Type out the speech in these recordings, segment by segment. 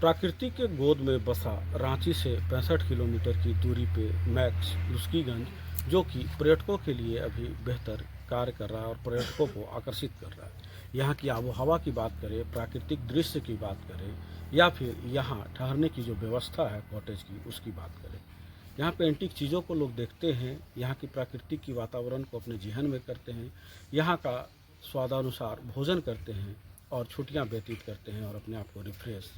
प्रकृति के गोद में बसा रांची से 65 किलोमीटर की दूरी पे मैक्स लुस्कीगंज, जो कि पर्यटकों के लिए अभी बेहतर कार्य कर रहा है और पर्यटकों को आकर्षित कर रहा है। यहाँ की आबो हवा की बात करें, प्राकृतिक दृश्य की बात करें या फिर यहाँ ठहरने की जो व्यवस्था है कॉटेज की, उसकी बात करें। यहाँ पे एंटीक चीज़ों को लोग देखते हैं, यहाँ की प्राकृतिक की वातावरण को अपने जेहन में करते हैं, यहाँ का स्वादानुसार भोजन करते हैं और छुट्टियाँ व्यतीत करते हैं और अपने आप को रिफ्रेश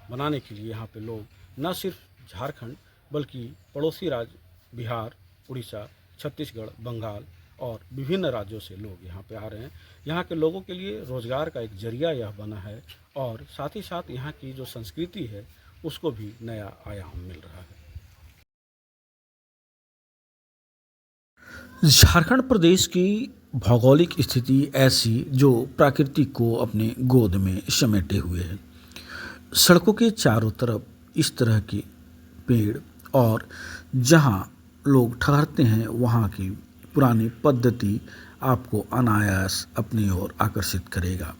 बनाने के लिए यहाँ पे लोग न सिर्फ झारखंड बल्कि पड़ोसी राज्य बिहार, उड़ीसा, छत्तीसगढ़, बंगाल और विभिन्न राज्यों से लोग यहाँ पे आ रहे हैं। यहाँ के लोगों के लिए रोज़गार का एक जरिया यह बना है और साथ ही साथ यहाँ की जो संस्कृति है उसको भी नया आयाम मिल रहा है। झारखंड प्रदेश की भौगोलिक स्थिति ऐसी जो प्रकृति को अपने गोद में समेटे हुए है। सड़कों के चारों तरफ इस तरह के पेड़ और जहां लोग ठहरते हैं वहां की पुरानी पद्धति आपको अनायास अपनी ओर आकर्षित करेगा।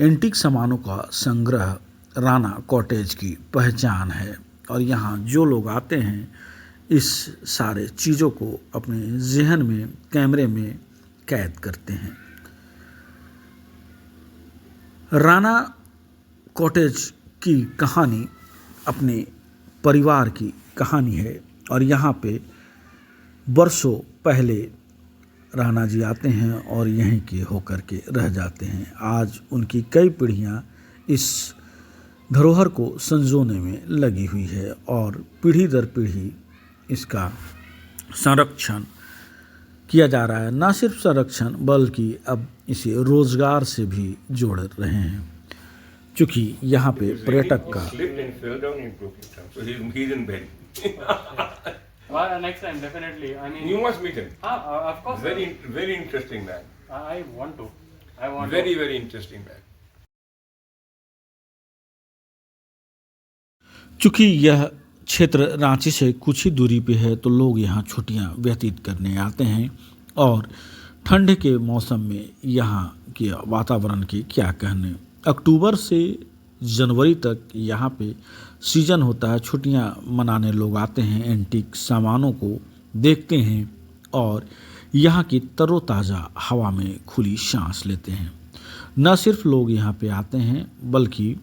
एंटीक सामानों का संग्रह राणा कॉटेज की पहचान है और यहाँ जो लोग आते हैं इस सारे चीज़ों को अपने जहन में कैमरे में कैद करते हैं। राणा कॉटेज की कहानी अपने परिवार की कहानी है और यहाँ पे वर्षों पहले राणा जी आते हैं और यहीं के होकर के रह जाते हैं। आज उनकी कई पीढ़ियाँ इस धरोहर को संजोने में लगी हुई है और पीढ़ी दर पीढ़ी इसका संरक्षण किया जा रहा है। न सिर्फ संरक्षण बल्कि अब इसे रोजगार से भी जोड़ रहे हैं, क्योंकि यहाँ पे पर्यटक का Next time, definitely. I mean, You must meet him. of course. Very interesting man. I want to. I want Very, to. very interesting man. चूँकि यह क्षेत्र रांची से कुछ ही दूरी पे है तो लोग यहाँ छुट्टियाँ व्यतीत करने आते हैं और ठंड के मौसम में यहाँ के वातावरण की क्या कहने। अक्टूबर से जनवरी तक यहाँ पे सीजन होता है, छुट्टियाँ मनाने लोग आते हैं, एंटीक सामानों को देखते हैं और यहाँ की तरोताज़ा हवा में खुली सांस लेते हैं। न सिर्फ लोग यहाँ पे आते हैं बल्कि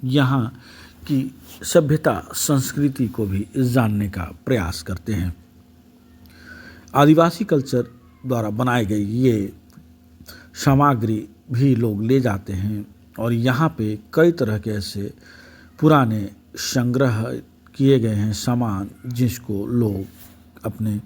यहाँ की सभ्यता संस्कृति को भी जानने का प्रयास करते हैं। आदिवासी कल्चर द्वारा बनाई गई ये सामग्री भी लोग ले जाते हैं और यहाँ पे कई तरह के ऐसे पुराने संग्रह किए गए हैं सामान जिसको लोग अपने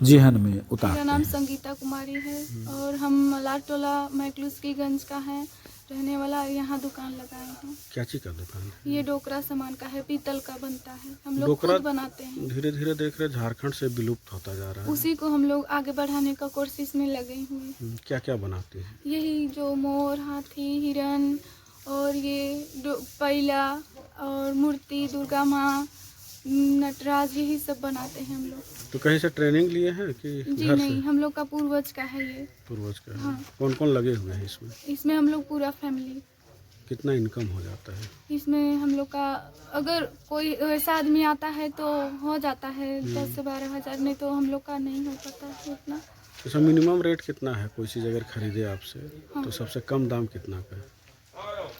जेहन में उतारते मेरा नाम हैं। संगीता कुमारी है और हम मलारटोला मैकलुस्कीगंज का है रहने वाला। यहाँ दुकान लगाए हैं। क्या चीज़ का दुकान है? ये डोकरा सामान का है, पीतल का बनता है, हम लोग डोकरा खुद बनाते हैं। धीरे धीरे देख रहे झारखंड से विलुप्त होता जा रहा है। उसी को हम लोग आगे बढ़ाने का कोशिश में लगे हुए हैं। क्या क्या बनाते हैं? यही जो मोर, हाथी, हिरन और ये पैला और मूर्ति, दुर्गा माँ, नटराज, यही सब बनाते हैं हम लोग। तो कहीं से ट्रेनिंग लिए हैं कि जी घर नहीं, से? हम लोग का पूर्वज का है ये। पूर्वज का है। हाँ। कौन कौन लगे हुए हैं इसमें? इसमें हम लोग पूरा फैमिली। कितना इनकम हो जाता है? इसमें हम लोग का अगर कोई ऐसा आदमी आता है तो हो जाता है 10 से 12 हज़ार, नहीं तो हम लोग का नहीं हो पाता है उतना। अच्छा, मिनिमम रेट कितना है कोई चीज़ अगर खरीदे आपसे? हाँ। तो सबसे कम दाम कितना का है?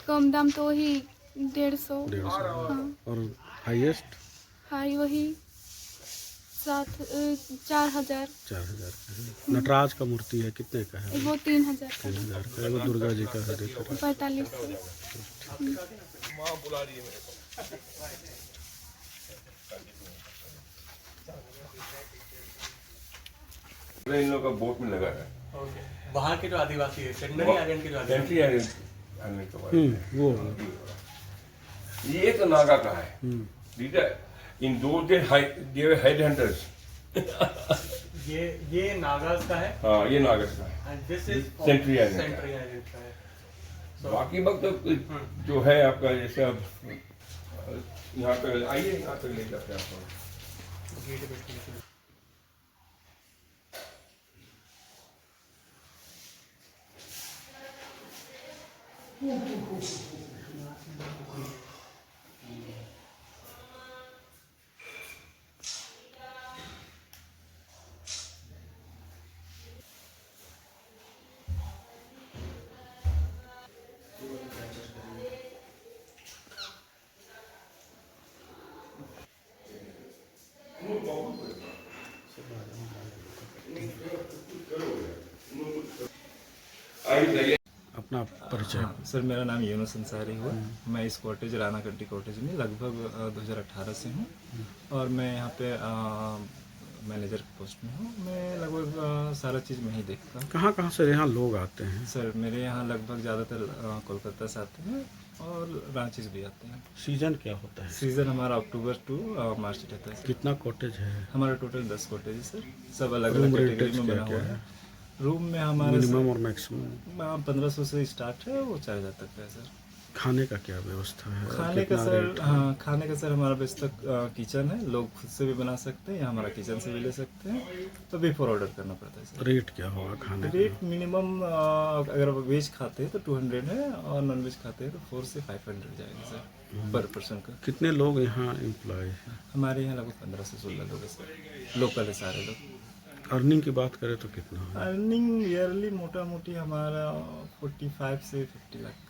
कम दाम तो वही 150। 150। हाँ। और हाईएस्ट? हाई वही 4,000। 4,000 का है। नटराज का मूर्ति है, कितने का है? वो 3,000 का। 3,000 का। एगो दुर्गा जी का है, देखो। 45। इन लोगों का बोट में लगा है। वहाँ के जो आदिवासी है, सेंट्रल आइलैंड के जो आदिवासी सेंट्री आने के बाद वो ये तो नागा का है। ठीक है। इन दो हेड हंटर्स। ये नागास का है। हाँ, ये नागस का है। And this is sentry island का है। सेंट्री आइलैंड का है। बाकी वक्त जो है आपका, जैसे अब यहाँ पे आइए, यहाँ पे ले जाते हैं आपको। गेट पे अपना परिचय। हाँ सर, मेरा नाम यूनुस अंसारी हुआ। मैं इस कॉटेज राना कंटी कॉटेज में लगभग 2018 से हूँ और मैं यहाँ पे मैनेजर की पोस्ट में हूँ। मैं लगभग सारा चीज़ मैं ही देखता हूँ। कहाँ कहाँ से यहाँ लोग आते हैं? सर मेरे यहाँ लगभग ज़्यादातर कोलकाता से आते हैं और रांची से भी आते हैं। सीजन क्या होता है? सीज़न हमारा अक्टूबर टू मार्च रहता है सर। कितना कॉटेज है? हमारा टोटल 10 कॉटेज है सर, सब अलग रूम अलग रेटेज कैटेगरी में क्या बना क्या हुआ है? है। रूम में हमारे मिनिमम और मैक्सिमम? 1500 से स्टार्ट है, वो 4000 तक का है सर। खाने का क्या व्यवस्था है? खाने का कितना सर, रेट है? हाँ खाने का सर हमारा बेस तक किचन है, लोग खुद से भी बना सकते हैं या हमारा किचन से भी ले सकते हैं, तो बिफोर ऑर्डर करना पड़ता है सर। रेट क्या होगा खाने का? रेट मिनिमम अगर वेज खाते हैं तो 200 है और नॉन वेज खाते हैं तो 400 से 500 जाएगा सर पर पर्सन का। कितने लोग यहाँ एम्प्लॉय हैं? हमारे यहाँ लगभग 15 से 16 लोग हैं सर, लोकल है सारे लोग। अर्निंग की बात करें तो कितना है? अर्निंग ईयरली मोटा मोटी हमारा 45 से 50 लाख